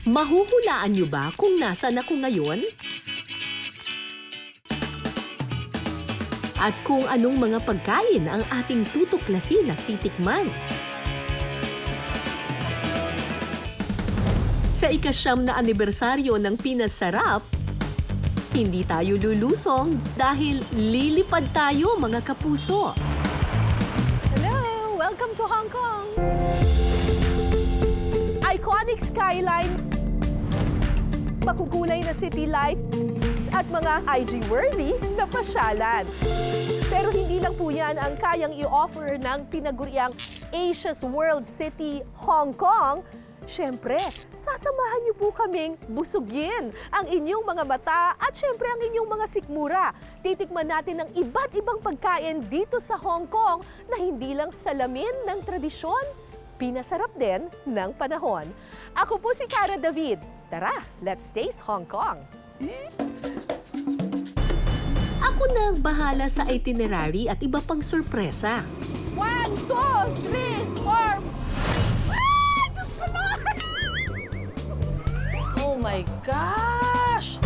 Mahuhulaan niyo ba kung nasaan ako ngayon? At kung anong mga pagkain ang ating tutuklasin at titikman? Sa ika-9 na anibersaryo ng Pinasarap, hindi tayo lulusong dahil lilipad tayo, mga kapuso. Hello! Welcome to Hong Kong! Iconic skyline, makukulay na city lights, at mga IG-worthy na pasyalan. Pero hindi lang po yan ang kayang i-offer ng tinaguriang Asia's World City, Hong Kong. Siyempre, sasamahan niyo po kaming busugin ang inyong mga mata at siyempre ang inyong mga sikmura. Titikman natin ang iba't ibang pagkain dito sa Hong Kong na hindi lang salamin ng tradisyon, pinasarap din ng panahon. Ako po si Cara David. Tara, let's taste Hong Kong! Ako na ang bahala sa itinerary at iba pang sorpresa. 1, 2, 3, 4! Diyos ko, Lord! Oh my gosh!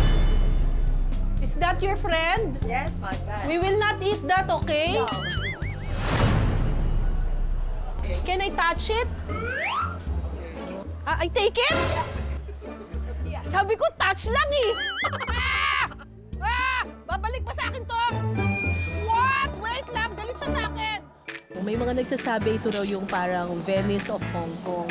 Is that your friend? Yes, my bad. We will not eat that, okay? No. Can I touch it? I take it? Sabi ko, touch lang eh! Babalik pa sa akin to! What? Wait lang, galit siya sa akin! May mga nagsasabi ito raw yung parang Venice of Hong Kong.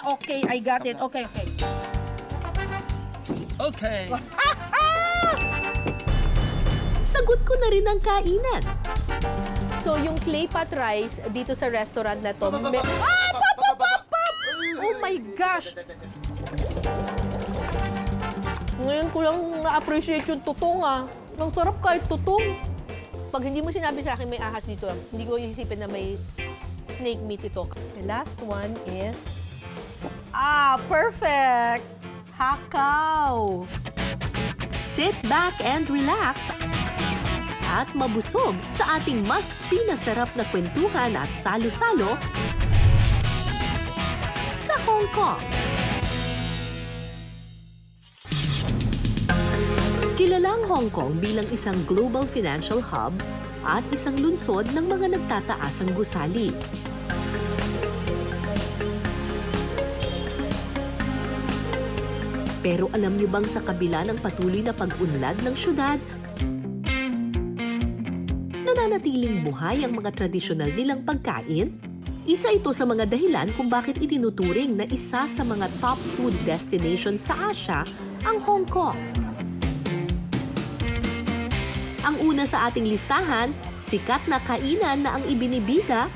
Okay, I got it. Okay. Okay. Sagot ko na rin ang kainan. So yung clay pot rice dito sa restaurant na to, Oh my gosh! ngayon ko lang na-appreciate yung tutong Ang sarap kahit tutong. Pag hindi mo sinabi sa akin may ahas dito, hindi ko isipin na may snake meat ito. The last one is... perfect! Hakaw! Sit back and relax at mabusog sa ating mas pinasarap na kwentuhan at salo-salo sa Hong Kong. Kilala ang Hong Kong bilang isang global financial hub at isang lungsod ng mga nagtataasang gusali. Pero alam niyo bang sa kabila ng patuloy na pag-unlad ng syudad, nananatiling buhay ang mga tradisyonal nilang pagkain? Isa ito sa mga dahilan kung bakit itinuturing na isa sa mga top food destination sa Asia ang Hong Kong. Ang una sa ating listahan, sikat na kainan na ang ibinibida,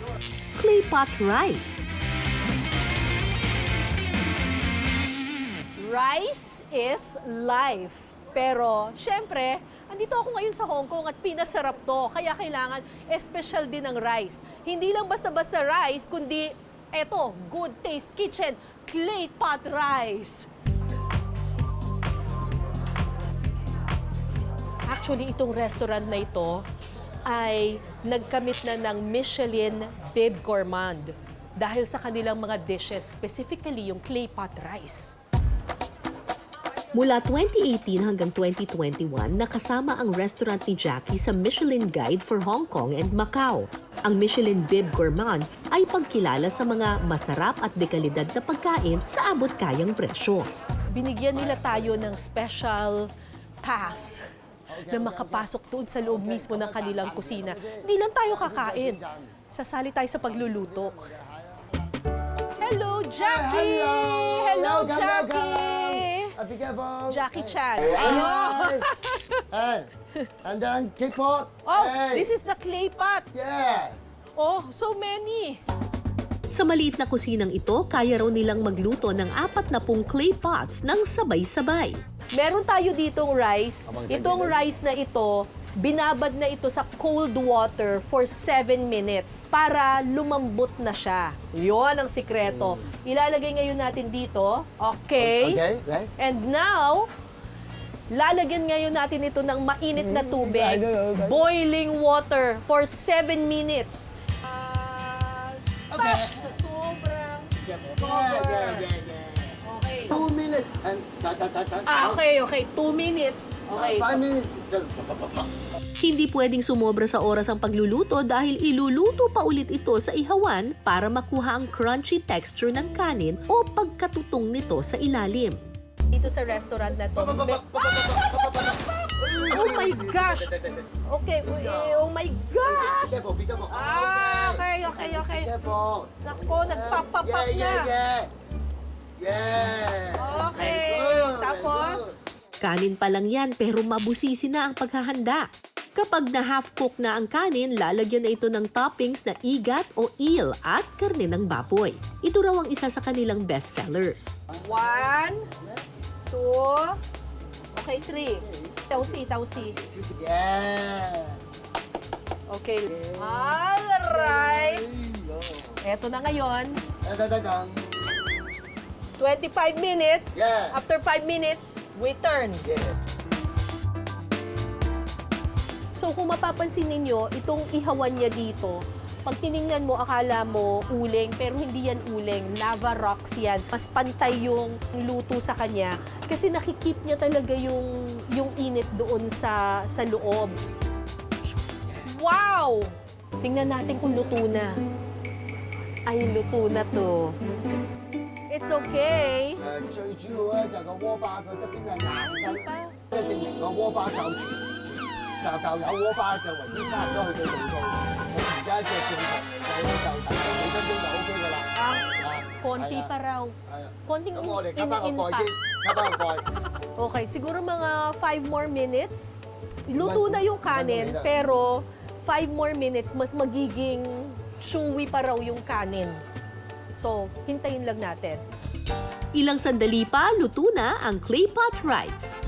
clay pot rice. Rice is life. Pero, syempre, andito ako ngayon sa Hong Kong at pinasarap to. Kaya kailangan espesyal din ang rice. Hindi lang basta-basta rice, kundi eto, Good Taste Kitchen, clay pot rice. Actually, itong restaurant na ito ay nagkamit na ng Michelin Bib Gourmand dahil sa kanilang mga dishes, specifically yung clay pot rice. Mula 2018 hanggang 2021, nakasama ang restaurant ni Jackie sa Michelin Guide for Hong Kong and Macau. Ang Michelin Bib Gourmand ay pagkilala sa mga masarap at dekalidad na pagkain sa abot-kayang presyo. Binigyan nila tayo ng special pass na makapasok doon sa loob mismo ng kanilang kusina. Hindi lang tayo kakain. Sasali tayo sa pagluluto. Hello, Jackie! Hello, Jackie! Be careful. Jackie Chan. Hey. Hey. And then clay pot. Oh, Hey. this is the clay pot. Yeah. Oh, so many. Sa maliit na kusinang ito, kaya raw nilang magluto ng 40 clay pots ng sabay-sabay. Meron tayo ditong rice. Itong rice na ito, binabad na ito sa cold water for 7 minutes para lumambot na siya. Yon ang sikreto. Ilalagay ngayon natin dito. Okay. Okay, right. And now, lalagyan ngayon natin ito ng mainit na tubig. I know. Boiling water for 7 minutes. pa! Sobrang cover. Okay. 2 minutes and Okay. 2 minutes. Okay. 5 minutes. Hindi pwedeng sumobra sa oras ang pagluluto dahil iluluto pa ulit ito sa ihawan para makuha ang crunchy texture ng kanin o pagkatutong nito sa ilalim. Dito sa restaurant na to, oh my gosh! Okay, oh my gosh! Be careful, be careful. Okay. Be careful. Nako, nagpapapak Yeah. Okay, Very good, tapos? very good. Kanin pa lang yan pero mabusisi na ang paghahanda. Kapag na half-cook na ang kanin, lalagyan na ito ng toppings na igat o eel at karne ng baboy. Ito raw ang isa sa kanilang best sellers. 1, 2, okay, 3. Tausi. Yeah. Okay. Alright. Eto na ngayon. 25 minutes. Yeah. After 5 minutes, we turn. Yeah. So kung mapapansin ninyo, itong ihawan niya dito, pag tiningnan mo, akala mo uling, pero hindi yan uling. Lava rocks yan. Mas pantay yung luto sa kanya kasi nakikip niya talaga yung init doon sa loob. Wow! Tingnan natin kung luto na. Ay, luto na to. It's okay. 最主要咧就係個鍋巴佢側邊係硬身，即係證明個鍋巴夠全，就有鍋巴就為之差唔多去到度數。咁而家隻正常嚟計咧就等幾分鐘就 OK 㗎啦。Konti pa raw. 係啊， Konting 咁我哋吸翻個 in 蓋 pa. 先，吸翻個蓋。 Okay, siguro mga 5 more minutes. Luto na yung kanin, pero 5 more minutes, mas magiging chewy pa raw yung kanin. So, hintayin lang natin. Ilang sandali pa, luto na ang clay pot rice.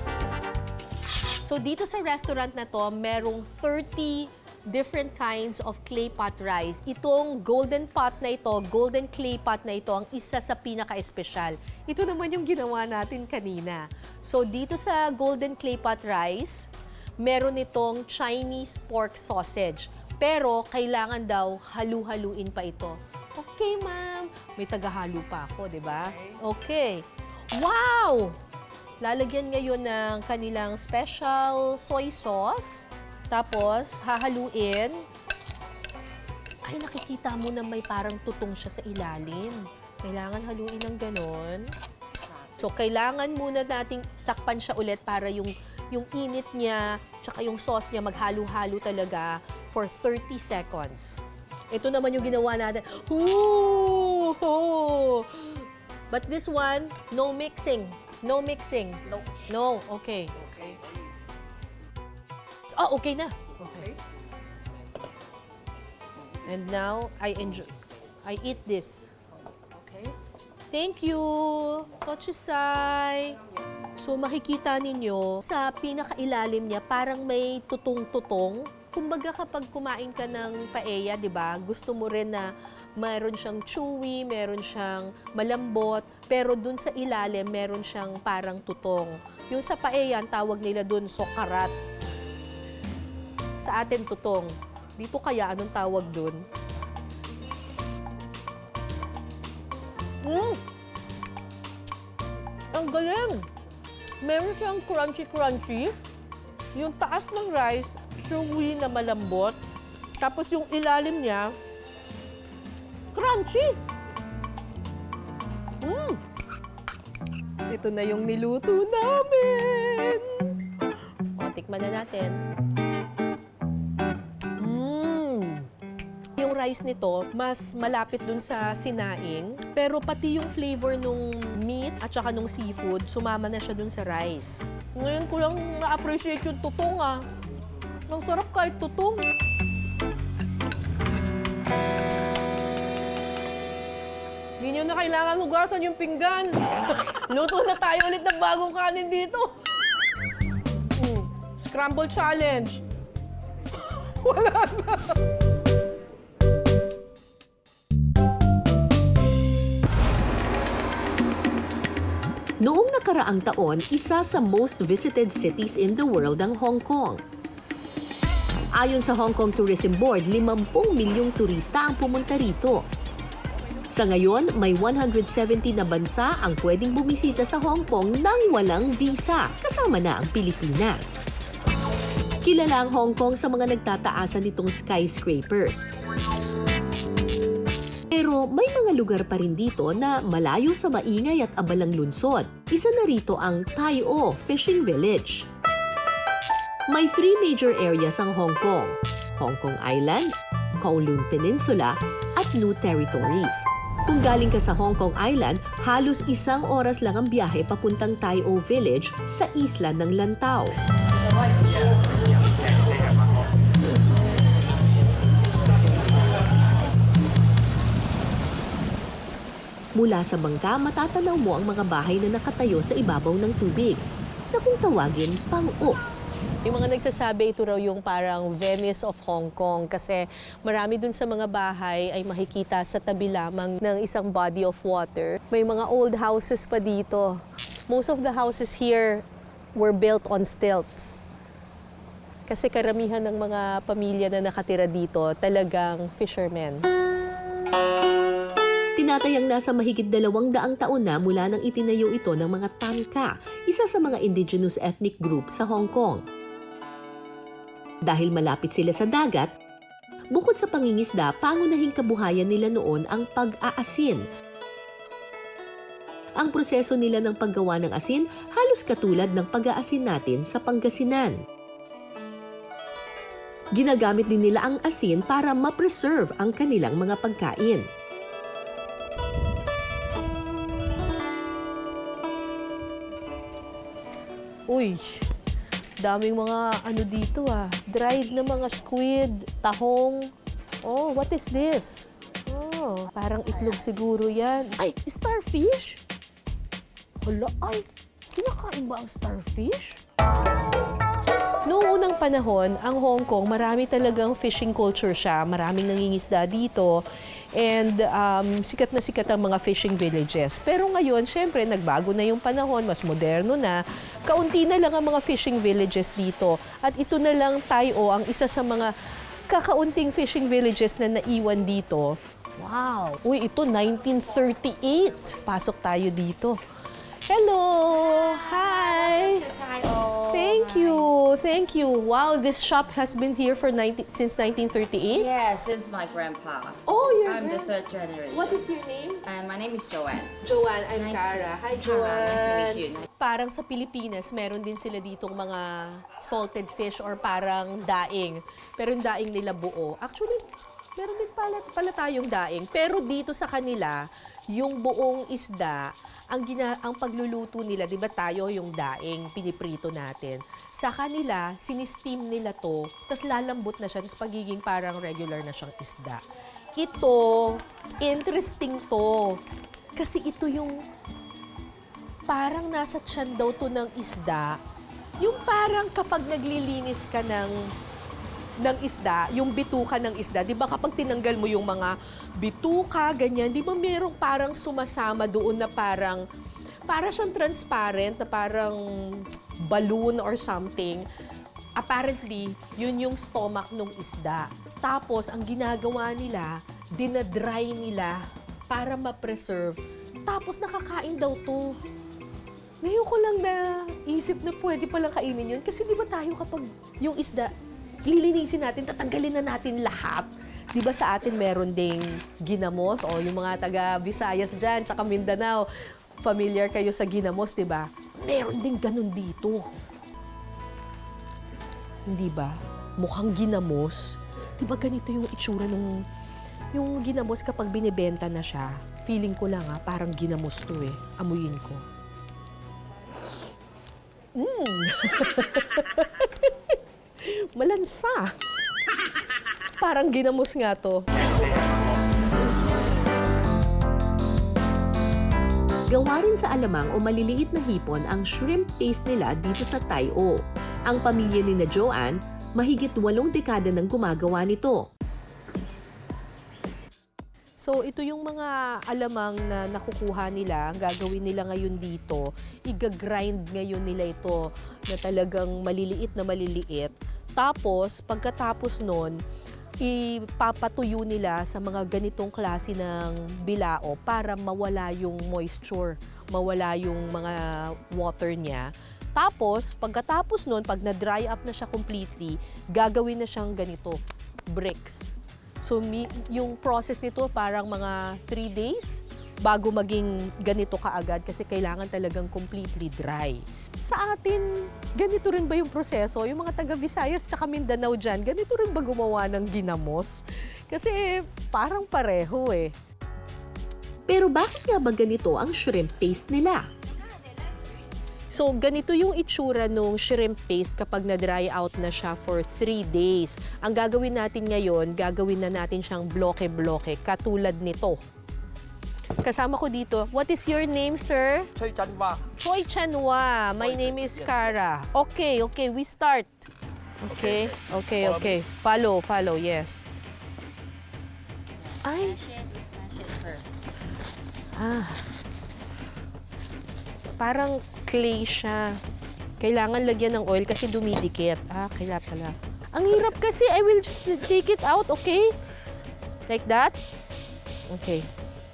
So, dito sa restaurant na to, merong 30 different kinds of clay pot rice. Itong golden pot na ito, golden clay pot na ito, ang isa sa pinaka-espesyal. Ito naman yung ginawa natin kanina. So, dito sa golden clay pot rice, meron itong Chinese pork sausage. Pero, kailangan daw halu-haluin pa ito. Okay, ma'am. May tagahalo pa ako, di ba? Okay. Wow! Lalagyan ngayon ng kanilang special soy sauce. Tapos, hahaluin. Ay, nakikita mo na may parang tutong siya sa ilalim. Kailangan haluin ng ganon. So, kailangan muna nating takpan siya ulit para yung init niya, tsaka yung sauce niya maghalo-halo talaga for 30 seconds. Ito naman yung ginawa natin. Ooh! But this one, no mixing. No mixing. No, okay. Okay. Oh, okay na. Okay. And now, I eat this. Okay. Thank you, Sochusay. So makikita ninyo, sa pinakailalim niya, parang may tutong-tutong. Kumbaga kapag kumain ka ng paella, di ba, gusto mo rin na mayroon siyang chewy, meron siyang malambot, pero dun sa ilalim, meron siyang parang tutong. Yung sa paella, ang tawag nila dun, sokarat. Sa atin, tutong. Dito kaya, anong tawag dun? Ang galing! Meron siyang crunchy-crunchy. Yung taas ng rice, chewy na malambot. Tapos yung ilalim niya, crunchy! Ito na yung niluto namin! O, tikman na natin. Yung rice nito, mas malapit dun sa sinaing. Pero pati yung flavor nung meat at saka nung seafood, sumama na siya dun sa rice. Ngayon ko lang na-appreciate yung tutong ah. Ang sarap kahit tutong. Hindi nyo na kailangan hugasan yung pinggan. Luto na tayo ulit ng bagong kanin dito. Scramble challenge. Wala na. Noong nakaraang taon, isa sa most visited cities in the world ang Hong Kong. Ayon sa Hong Kong Tourism Board, 50 milyong turista ang pumunta rito. Sa ngayon, may 170 na bansa ang pwedeng bumisita sa Hong Kong nang walang visa, kasama na ang Pilipinas. Kilala ang Hong Kong sa mga nagtataasan nitong skyscrapers. Pero may mga lugar pa rin dito na malayo sa maingay at abalang lungsod. Isa na rito ang Tai O Fishing Village. May 3 major areas ang Hong Kong: Hong Kong Island, Kowloon Peninsula, at New Territories. Kung galing ka sa Hong Kong Island, halos 1 oras lang ang biyahe papuntang Tai O Village sa isla ng Lantau. Mula sa bangka, matatanaw mo ang mga bahay na nakatayo sa ibabaw ng tubig, na kung tawagin, pang-o. Yung mga nagsasabi ito raw yung parang Venice of Hong Kong kasi marami dun sa mga bahay ay makikita sa tabi lamang ng isang body of water. May mga old houses pa dito. Most of the houses here were built on stilts. Kasi karamihan ng mga pamilya na nakatira dito talagang fishermen. Tinatayang nasa mahigit 200 taon na mula nang itinayo ito ng mga Tanka, isa sa mga indigenous ethnic group sa Hong Kong. Dahil malapit sila sa dagat, bukod sa pangingisda, pangunahing kabuhayan nila noon ang pag-aasin. Ang proseso nila ng paggawa ng asin halos katulad ng pag-aasin natin sa Pangasinan. Ginagamit din nila ang asin para ma-preserve ang kanilang mga pagkain. Uy, daming mga ano dito ah. Dried na mga squid, tahong. Oh, what is this? Oh, parang itlog siguro yan. Ay, starfish? Hala, ay, kinakain ba ang starfish? Noong unang panahon, ang Hong Kong, marami talagang fishing culture siya. Maraming nangingisda dito. And sikat na sikat ang mga fishing villages. Pero ngayon, syempre, nagbago na yung panahon, mas moderno na. Kaunti na lang ang mga fishing villages dito. At ito na lang Tai O, ang isa sa mga kakaunting fishing villages na naiwan dito. Wow! Uy, ito 1938. Pasok tayo dito. Hello! Hi! Thank you. Thank you. Wow, this shop has been here for since 1938? Yes, this is my grandpa. Oh, you're I'm the 3rd generation. What is your name? And my name is Joanne. Joanne, I'm Nice Cara. to- Hi, Cara, Joanne. nice to meet you. Parang sa Pilipinas, meron din sila ditong mga salted fish or parang daing. Pero yung daing nila buo. Actually, meron din pala tayong daing. Pero dito sa kanila, yung buong isda, ang pagluluto nila, di ba tayo yung daing, piniprito natin. Sa kanila, sinisteam nila to, tapos lalambot na siya, tapos pagiging parang regular na siyang isda. Ito, interesting to. Kasi ito yung parang nasa tiyan daw to ng isda. Yung parang kapag naglilinis ka ng isda, yung bituka ng isda, di ba kapag tinanggal mo yung mga bituka, ganyan, di ba merong parang sumasama doon na para siyang transparent, na parang balloon or something. Apparently, yun yung stomach ng isda. Tapos, ang ginagawa nila, dinadry nila para ma-preserve. Tapos, nakakain daw to. Ngayon ko lang naisip na pwede palang kainin yun. Kasi di ba tayo kapag yung isda, lilinisin natin, tatanggalin na natin lahat. Di ba sa atin meron ding ginamos o yung mga taga-Visayas dyan, tsaka Mindanao, familiar kayo sa ginamos, di ba? Meron ding ganun dito. Hindi ba? Mukhang ginamos. Di ba ganito yung itsura nung yung ginamos kapag binibenta na siya? Feeling ko lang parang ginamos to eh. Amuyin ko. Malansa. Parang ginamos nga to. Gawa rin sa alamang o maliliit na hipon ang shrimp paste nila dito sa Tai O. Ang pamilya ni na Joanne, mahigit 8 dekada nang gumagawa nito. So, ito yung mga alamang na nakukuha nila, ang gagawin nila ngayon dito, iga-grind ngayon nila ito na talagang maliliit na maliliit. Tapos, pagkatapos nun, ipapatuyo nila sa mga ganitong klase ng bilao para mawala yung moisture, mawala yung mga water niya. Tapos, pagkatapos nun, pag na-dry up na siya completely, gagawin na siyang ganito, bricks. So, yung process nito parang mga 3 days bago maging ganito kaagad kasi kailangan talagang completely dry. Sa atin, ganito rin ba yung proseso? Yung mga taga Visayas tsaka Mindanao dyan, ganito rin ba gumawa ng ginamos? Kasi parang pareho eh. Pero bakit nga ba ganito ang shrimp paste nila? So, ganito yung itsura nung shrimp paste kapag na-dry out na siya for 3 days. Ang gagawin natin ngayon, gagawin na natin siyang bloke-bloke, katulad nito. Kasama ko dito. What is your name, sir? Choi Chanwa. Choi Chanwa. My name is Cara. Okay, we start. Okay. Follow, yes. Ay, Smash it first. parang clay siya. Kailangan lagyan ng oil kasi dumidikit. Kailangan pala. Ang hirap kasi. I will just take it out, okay? Like that? Okay.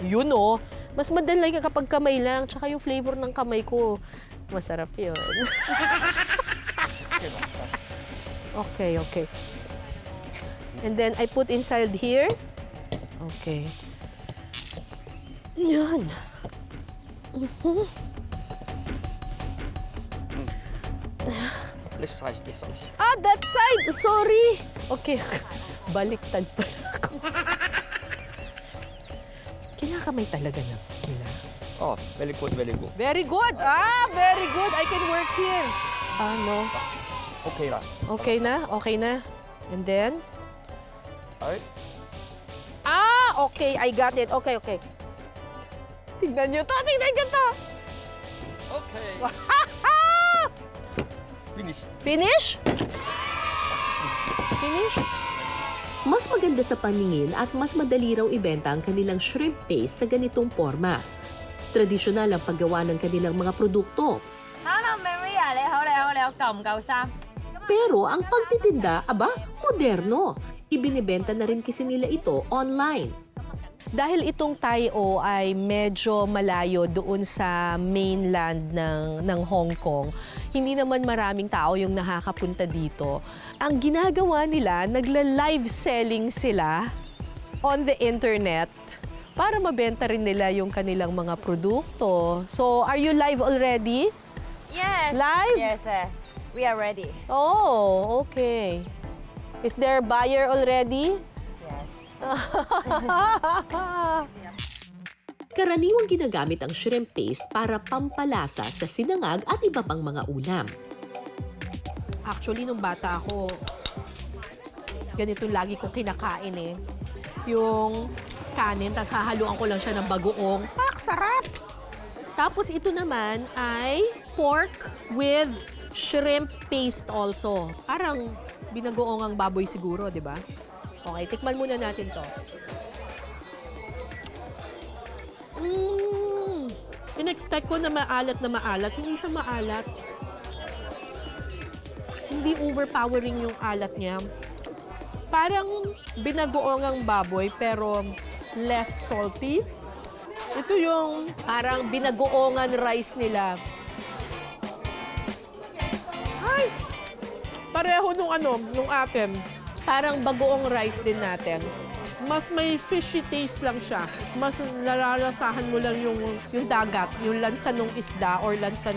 Yun oh. Mas madali kapag kamay lang. Tsaka yung flavor ng kamay ko. Masarap yun. Okay. And then I put inside here. Okay. Yan. Let's try this out. That side! Sorry! Okay. Baliktad pala ako. Kinakamay talaga na nila. Oh, very good, very good. Very good! Very good! I can work here. No. Okay lah. Okay na. And then? Alright. Okay. I got it. Okay. Tignan nyo to! Okay. Finish. Finish? Mas maganda sa paningin at mas madali raw ibenta ang kanilang shrimp paste sa ganitong forma. Tradisyonal ang paggawa ng kanilang mga produkto. Pero ang pagtitinda, moderno. Ibinibenta na rin kasi nila ito online. Dahil itong Taiyo ay medyo malayo doon sa mainland ng Hong Kong, hindi naman maraming tao yung nakakapunta dito. Ang ginagawa nila, nagla-live selling sila on the internet para mabenta rin nila yung kanilang mga produkto. So, are you live already? Yes. Live? Yes, we are ready. Oh, okay. Is there a buyer already? Yes. Karaniwang ginagamit ang shrimp paste para pampalasa sa sinangag at iba pang mga ulam. Actually, nung bata ako, ganito lagi kong kinakain eh. Yung kanin, tapos hahaluan ko lang siya ng bagoong. Sarap! Tapos ito naman ay pork with shrimp paste also. Parang binagoong ang baboy siguro, di ba? Okay, tikman muna natin to. In-expect ko na maalat. Hindi siya maalat. Hindi overpowering yung alat niya. Parang binagoong ang baboy pero less salty. Ito yung parang binagoongan rice nila. Ay! Pareho nung atin. Parang bagoong rice din natin. Mas may fishy taste lang siya. Mas nalalasahan mo lang yung dagat, yung lansa ng isda or lansa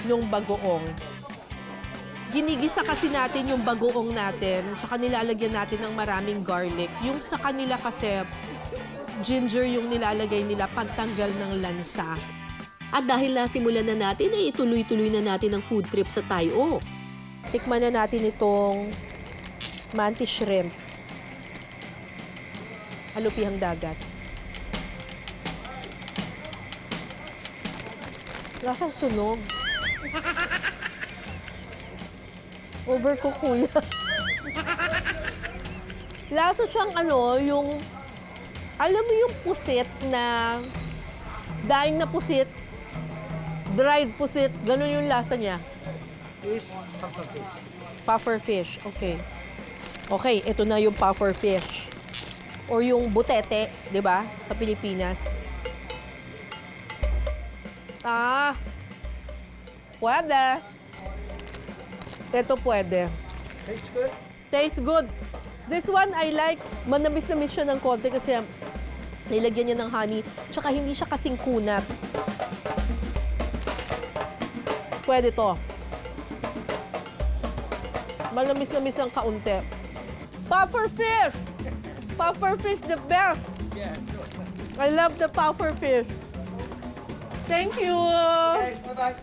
nung bagoong. Ginigisa kasi natin yung bagoong natin, saka nilalagyan natin ng maraming garlic. Yung sa kanila kasi, ginger yung nilalagay nila pagtanggal ng lansa. At dahil nasimulan na natin, ay ituloy-tuloy na natin ang food trip sa Taiyo. Tikman na natin itong mantis shrimp. Alupihang dagat. Lasang sunog. Overcook, kuya. Lasa siyang yung, alam mo yung pusit na, daing na pusit, dried pusit, ganun yung lasa niya. Fish, puffer fish. Puffer fish, okay. Okay, ito na yung puffer fish. Or yung butete, di ba? Sa Pilipinas. Pwede. Ito pwede. Tastes good. Tastes good. This one, I like. Manamis-namis siya ng konti kasi nilagyan niya ng honey. Tsaka hindi siya kasing kunat. Pwede to. Manamis-namis ng kaunti. Puffer fish! Puffer fish, the best! I love the puffer fish. Thank you! Bye-bye.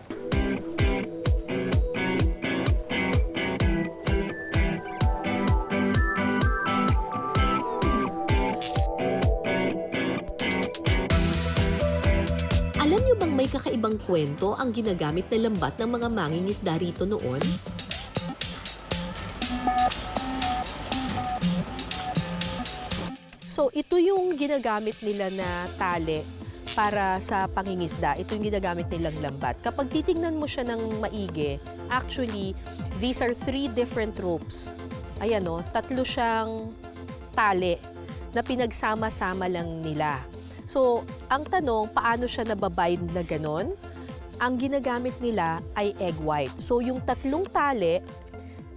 Alam niyo bang may kakaibang kwento ang ginagamit na lambat ng mga mangingisda rito noon? So, ito yung ginagamit nila na tali para sa pangingisda. Ito yung ginagamit nilang lambat. Kapag titingnan mo siya ng maigi, actually, these are 3 different ropes. Ayan o, 3 siyang tali na pinagsama-sama lang nila. So, ang tanong, paano siya nababind na ganon? Ang ginagamit nila ay egg white. So, yung 3 tali,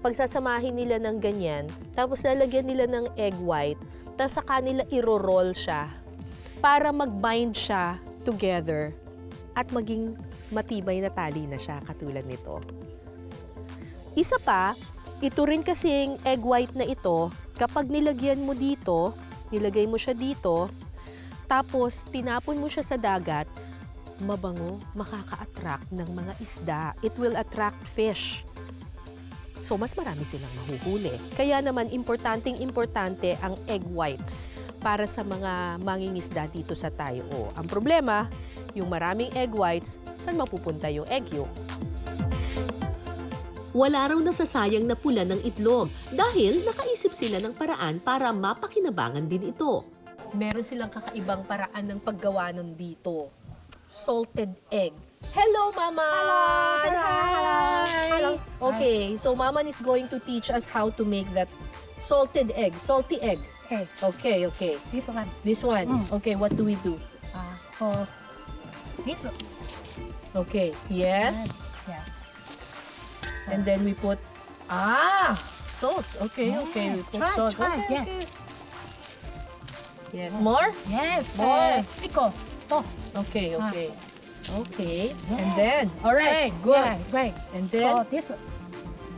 pagsasamahin nila ng ganyan, tapos lalagyan nila ng egg white, tapos sa kanila iro-roll siya para mag-bind siya together at maging matibay na tali na siya katulad nito. Isa pa, ito rin kasing egg white na ito, kapag nilagyan mo dito, nilagay mo siya dito, tapos tinapon mo siya sa dagat, mabango, makaka-attract ng mga isda. It will attract fish. So, mas marami silang mahuhuli. Kaya naman, importante ang egg whites para sa mga mangingisda dito sa Tayo. Ang problema, yung maraming egg whites, saan mapupunta yung egg yolk? Wala raw nasasayang na pula ng itlog dahil nakaisip sila ng paraan para mapakinabangan din ito. Meron silang kakaibang paraan ng paggawa ng dito. Salted egg. Hello, Mama! Hello! Hi! Hello! Okay, so Mama is going to teach us how to make that salted egg, salty egg. Okay, Okay. this one. This one. Okay, what do we do? For this. Okay, yes. Yeah. And then we put, salt. Okay. We put salt. Try, Okay, yeah. okay. Yes, more? Yes. More. Pico. Oh. Okay. Okay. Yeah. And then, all right, good. Yeah, great. And For then, this.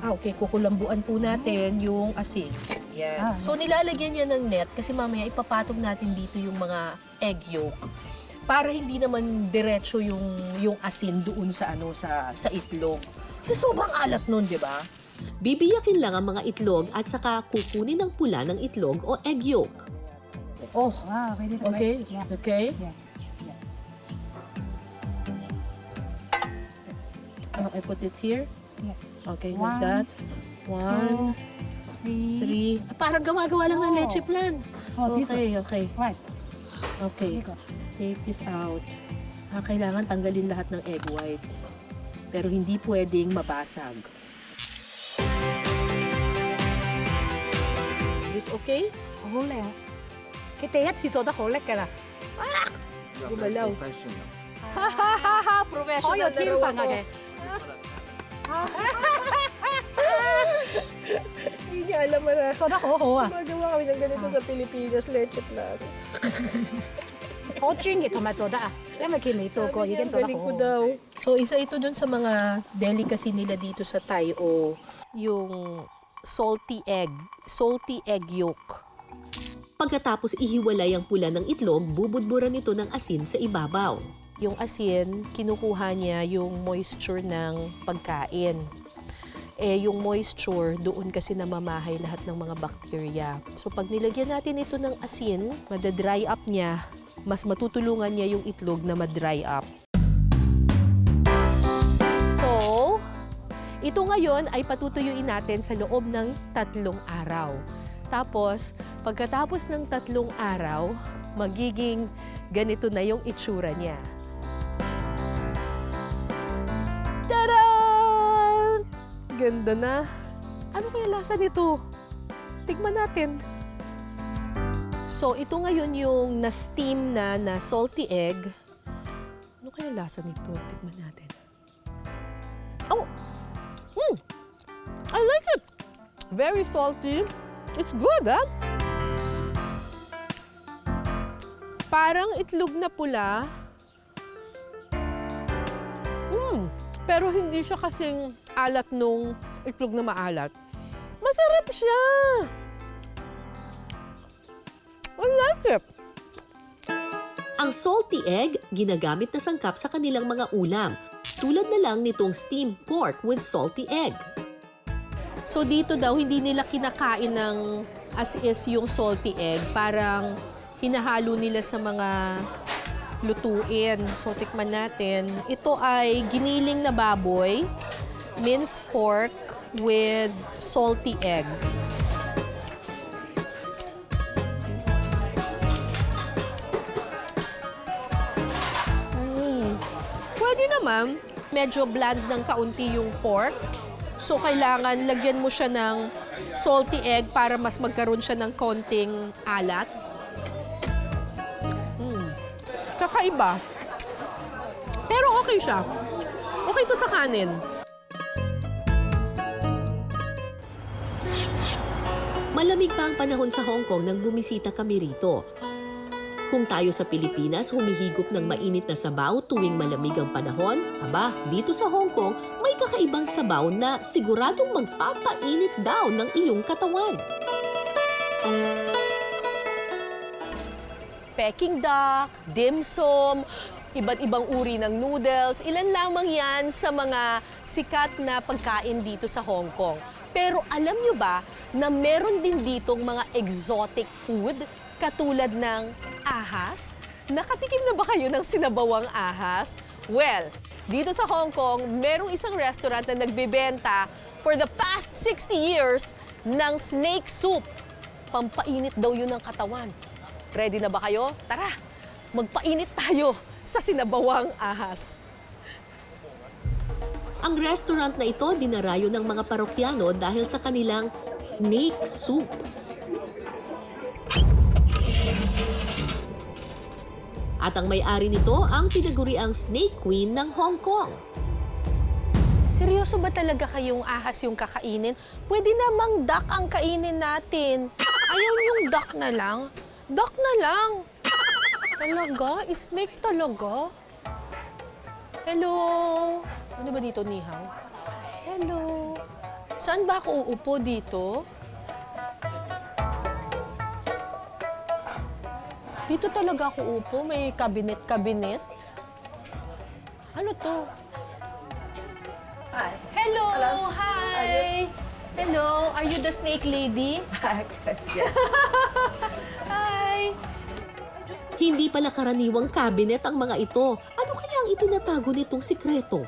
okay, kukulambuan po natin yung asin. Yan. So, nilalagyan niya ng net kasi mamaya ipapatong natin dito yung mga egg yolk para hindi naman diretso yung asin doon sa sa itlog. Kasi sobrang alat nun, di ba? Bibiyakin lang ang mga itlog at saka kukunin ang pula ng itlog o egg yolk. Oh, Wow, very good. okay. Yeah. Okay. Yeah. I put it here. Yeah. Okay, One, like that. 1, 2, 3. 3. Parang gawa-gawa lang ng Oh. leche plan. Oh, this one. Okay. Right. Okay. Pico. Take this out. Kailangan tanggalin lahat ng egg whites. Pero hindi pwedeng mabasag. Is okay? 好靚。佢第一次做得好叻㗎啦， Gumalaw. Professional. Professional 好有天分啊 na raw 佢 ako.。Hindi niya alam na. 做得好好啊， Magawa kami ng ganito sa Pilipinas, leche plan. 好專業同埋做得啊，因為佢未做過已經做得 Galing 好 ko 好。 daw. So, isa ito dun sa mga delicacy nila dito sa Tayo, yung salty egg yolk. Pagkatapos ihiwalay ang pula ng itlog, bubudburan ito ng asin sa ibabaw. Yung asin, kinukuha niya yung moisture ng pagkain. Yung moisture, doon kasi namamahay lahat ng mga bacteria. So, pag nilagyan natin ito ng asin, madadry up niya, mas matutulungan niya yung itlog na madry up. So, ito ngayon ay patutuyuin natin sa loob ng 3 araw. Tapos, pagkatapos ng 3 araw, magiging ganito na yung itsura niya. Tadaan! Ganda na. Ano kaya lasa nito? Tikman natin. So, ito ngayon yung na-steam na salty egg. Ano kaya lasa nito? Tikman natin. Oh! I like it! Very salty. It's good, ah? Parang itlog na pula. Pero hindi siya kasing alat nung itlog na maalat. Masarap siya! I like it! Ang salty egg, ginagamit na sangkap sa kanilang mga ulam. Tulad na lang nitong steamed pork with salty egg. So dito daw, hindi nila kinakain ng as is yung salty egg. Parang hinahalo nila sa mga lutuin. So tikman natin. Ito ay giniling na baboy, minced pork with salty egg. Pwede naman, medyo bland ng kaunti yung pork. So kailangan lagyan mo siya ng salty egg para mas magkaroon siya ng konting alat. Kakaiba. Pero okay siya. Okay to sa kanin. Malamig pa ang panahon sa Hong Kong nang bumisita kami rito. Kung tayo sa Pilipinas humihigop ng mainit na sabaw tuwing malamig ang panahon, aba, dito sa Hong Kong may kakaibang sabaw na siguradong magpapainit daw ng iyong katawan. Peking duck, dim sum, iba't ibang uri ng noodles. Ilan lamang yan sa mga sikat na pagkain dito sa Hong Kong. Pero alam nyo ba na meron din ditong mga exotic food katulad ng ahas? Nakatikim na ba kayo ng sinabawang ahas? Well, dito sa Hong Kong, merong isang restaurant na nagbebenta for the past 60 years ng snake soup. Pampainit daw yun ng katawan. Ready na ba kayo? Tara, magpainit tayo sa sinabawang ahas. Ang restaurant na ito dinarayo ng mga parokyano dahil sa kanilang snake soup. At ang may-ari nito ang tinaguriang Snake Queen ng Hong Kong. Seryoso ba talaga kayong ahas yung kakainin? Pwede namang duck ang kainin natin. Ayaw yung duck na lang. Duck na lang. Talaga? Snake talaga? Hello? Ano ba dito, Nihaw? Hello? Saan ba ako uupo dito? Dito talaga ako upo. May kabinet-kabinet. Ano to? Hi. Hello! Hi! Hello! Are you the snake lady? Yes. Hi! Hindi pala karaniwang cabinet ang mga ito. Ano kaya ang itinatago nitong sikreto?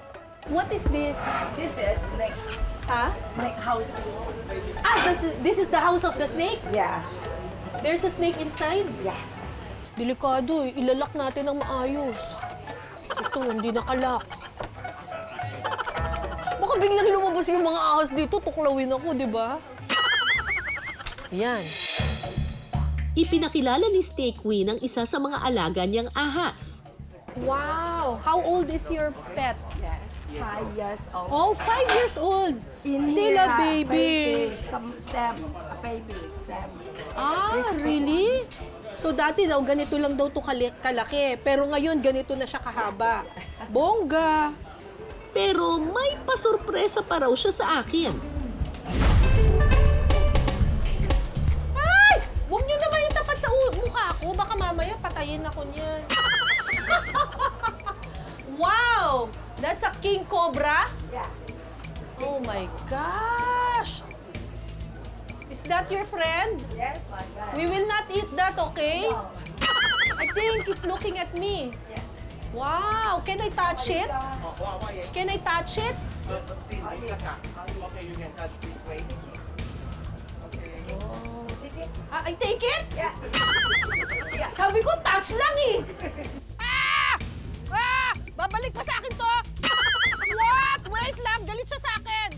What is this? This is snake, Ha? snake house. Ah, this is the house of the snake? Yeah. There's a snake inside? Yes. Delikado eh. Ilalak natin ng maayos. Ito, hindi nakalak. Baka biglang lumabas yung mga ahas dito, tuklawin ako, di ba? Yan. Ipinakilala ni Snake Queen ang isa sa mga alaga niyang ahas. Wow! How old is your pet? Yes. 5 years old. Oh, 5 years old. Still a baby. Sam. A baby. Sam. Ah, really? So dati daw, ganito lang daw to kalaki. Pero ngayon, ganito na siya kahaba. Bongga! Pero may pasurpresa pa raw siya sa akin. Ay! Huwag niyo naman itapat sa mukha ko. Baka mamaya patayin ako niyan. Wow! That's a king cobra? Yeah. Oh my gosh! Is that your friend? Yes, my God. We will not eat that, okay? No. I think he's looking at me. Yes. Wow! Can I touch it? Can I touch it? I take it? Yeah. Sabi ko, touch lang eh! Ah! Ah! Babalik pa sa akin to! What? Wait lang! Galit siya sa akin!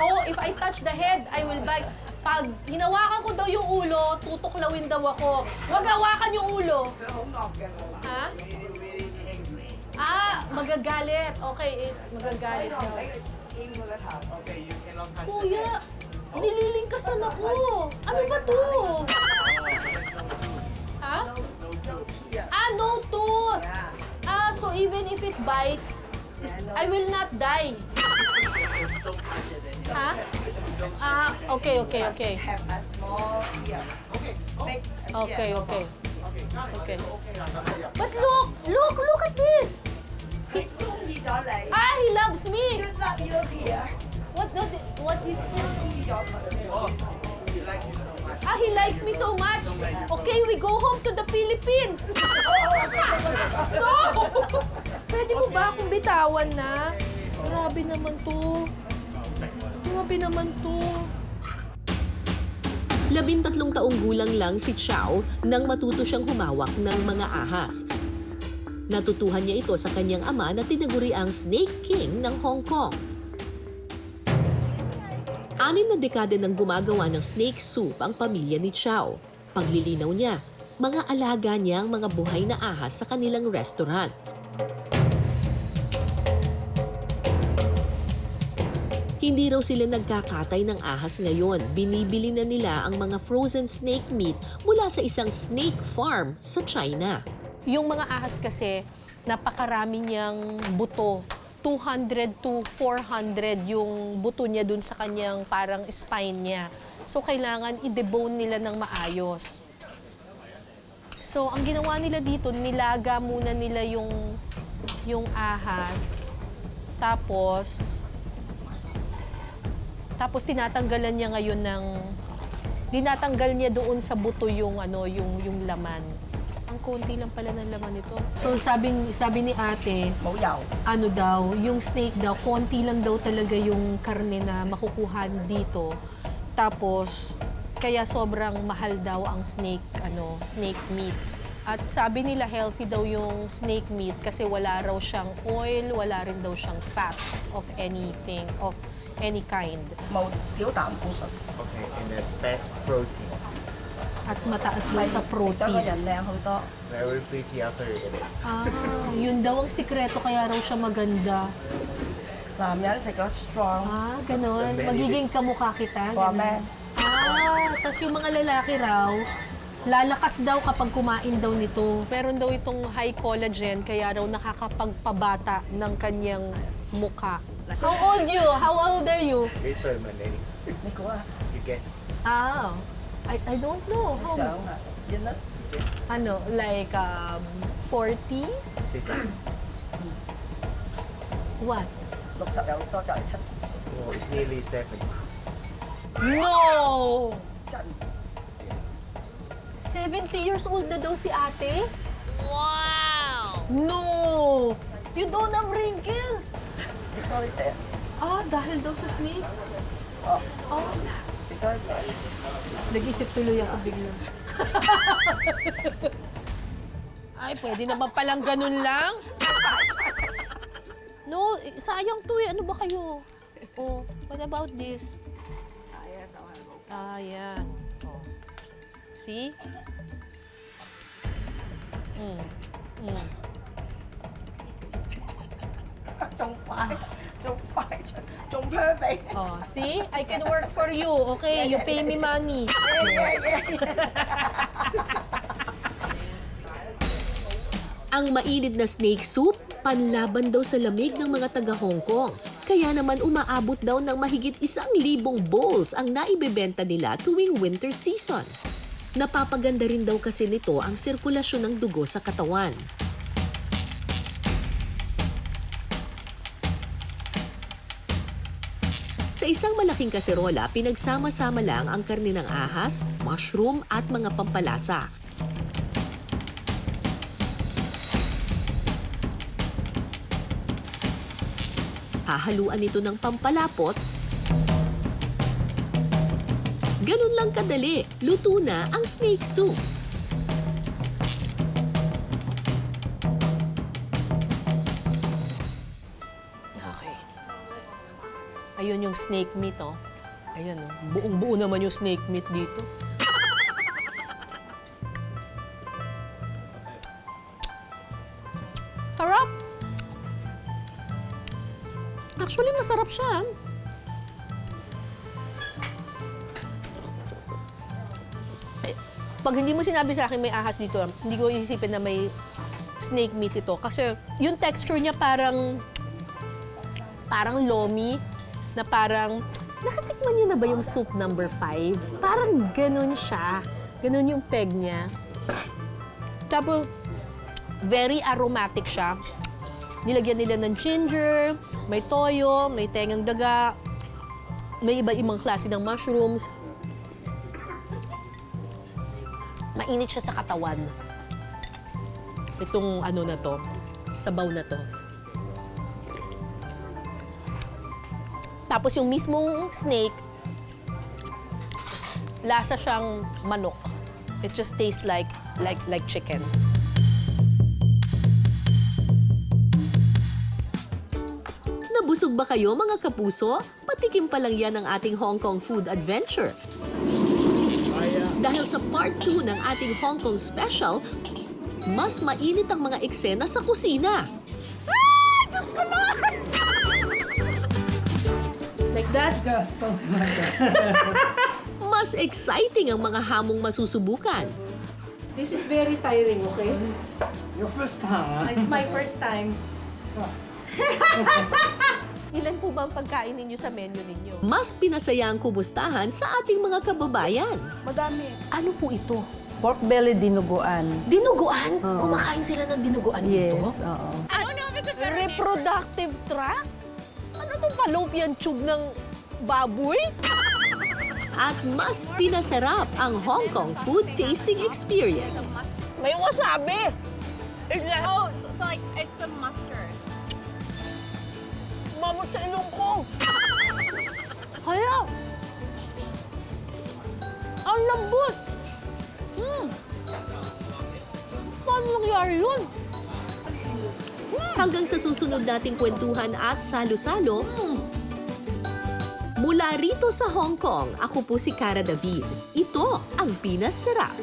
Oh, if I touch the head, I will bite. Pag hinawakan ko daw yung ulo, tutuklawin daw ako. Huwag hawakan yung ulo. Ha? Ah, magagalit. Okay, magagalit daw. Kuya, nililingkasan ako. Ano ba to? Ha? Ah, no tooth. Ah, so even if it bites, I will not die. Ha? Ah, okay. Have a small ear. Make a Okay. But look at this. 中意咗你， Ah, he loves me. love you here， What did you say? 中意咗佢。 Ah, he likes me so much. Okay, we go home to the Philippines. No! Pwede mo ba akong bitawan na? Grabe naman to. 13 taong gulang lang si Chow nang matuto siyang humawak ng mga ahas. Natutuhan niya ito sa kanyang ama na tinaguri ang Snake King ng Hong Kong. 6 na dekada nang gumagawa ng snake soup ang pamilya ni Chow. Paglilinaw niya, mga alaga niya ang mga buhay na ahas sa kanilang restaurant. Hindi raw sila nagkakatay ng ahas ngayon. Binibili na nila ang mga frozen snake meat mula sa isang snake farm sa China. Yung mga ahas kasi, napakarami niyang buto. 200 to 400 yung buto niya dun sa kanyang parang spine niya. So, kailangan i-debone nila ng maayos. So, ang ginawa nila dito, nilaga muna nila yung ahas. Tapos tinatanggalan niya ngayon dinatanggal niya doon sa buto yung laman. Ang konti lang pala ng laman nito. So sabi ni ate, 冇油， ano daw, yung snake daw, konti lang daw talaga yung karne na makukuha dito. Tapos, kaya sobrang mahal daw ang snake meat. At sabi nila healthy daw yung snake meat kasi wala raw siyang oil, wala rin daw siyang fat of anything, of any kind. 冇少膽固醇， Okay, and the best protein. At mataas daw sa 食咗個 protein. 人靚好多。 Very pretty after you eat it. Ah, yun daw ang sikreto kaya raw siya maganda. 男人食咗 strong， Ah, ganon. Magiging kamukha kita. For ganon. men. Ah, tas yung mga lalaki raw, lalakas daw kapag kumain daw nito. Meron daw itong high collagen, kaya raw nakakapagpabata ng kanyang mukha. How old you? How old are you? Okay, sorry, my lady. 你估啊？ You guess. Ah, I don't know. 你 How, 想啊？見得 ano, like 40? Say something. What? 60有多就係70， Oh, it's nearly 70. No! 真 70 years old na daw si ate? Wow! No! You don't have wrinkles! 食多啲食， Ah, dahil daw sa snake? 哦， Oh, 食多啲食。 nag-isip tuloy ako bigla. Ay, pwede naman palang ganun lang? No, sayang to eh. Ano ba kayo? Oh, what about this? Ah, yan. Oh. See? Mm. 仲快，仲快，仲 perfect。 Oh, see? I can work for you. Okay, you pay me money. Ang mainit na snake soup, panlaban daw sa lamig ng mga taga Hong Kong. Kaya naman umaabot daw ng mahigit 1,000 bowls ang naibebenta nila tuwing winter season. Napapaganda rin daw kasi nito ang sirkulasyon ng dugo sa katawan. Sa isang malaking kaserola, pinagsama-sama lang ang karne ng ahas, mushroom at mga pampalasa. Hahaluan ito ng pampalapot. Ganun lang kadali, luto na ang snake soup. Okay. Ayun yung snake meat, oh. Ayan, oh. Buong-buo naman yung snake meat dito. Sarap! Actually, masarap siya. Eh, pag hindi mo sinabi sa akin may ahas dito, hindi ko isipin na may snake meat ito. Kasi yung texture niya parang lomi, na parang, nakatikman niyo na ba yung soup number 5? Parang ganun siya. Ganun yung peg niya. Tapos, very aromatic siya. Nilagyan nila ng ginger, may toyo, may tengang daga, may iba-ibang klase ng mushrooms. Mainit siya sa katawan. Itong ano na to, sabaw na to. Tapos yung mismong snake, lasa siyang manok. It just tastes like chicken. Nabusog ba kayo mga kapuso? Patikim pa lang yan ng ating Hong Kong food adventure. Dahil sa part 2 ng ating Hong Kong special, mas mainit ang mga eksena sa kusina. Like that? Mas exciting ang mga hamong masusubukan. This is very tiring, okay? Your first time, It's my first time. Ilan po ba ang pagkain ninyo sa menu ninyo? Mas pinasaya ang kumustahan sa ating mga kababayan. Madami. Ano po ito? Pork belly dinuguan. Dinuguan? Kumakain sila ng dinuguan dito? Yes, oo. Reproductive tract? Ano itong fallopian tube ng baboy? At mas pinasarap ang Hong Kong food tasting experience. May wasabi! Oh, so like, it's the mustard. Mamot sa ilong ko! Kaya! Ang lambot! Paano nangyari yun? Hanggang sa susunod nating kwentuhan at salo-salo, mula rito sa Hong Kong, ako po si Cara David. Ito ang Pinas Sarap.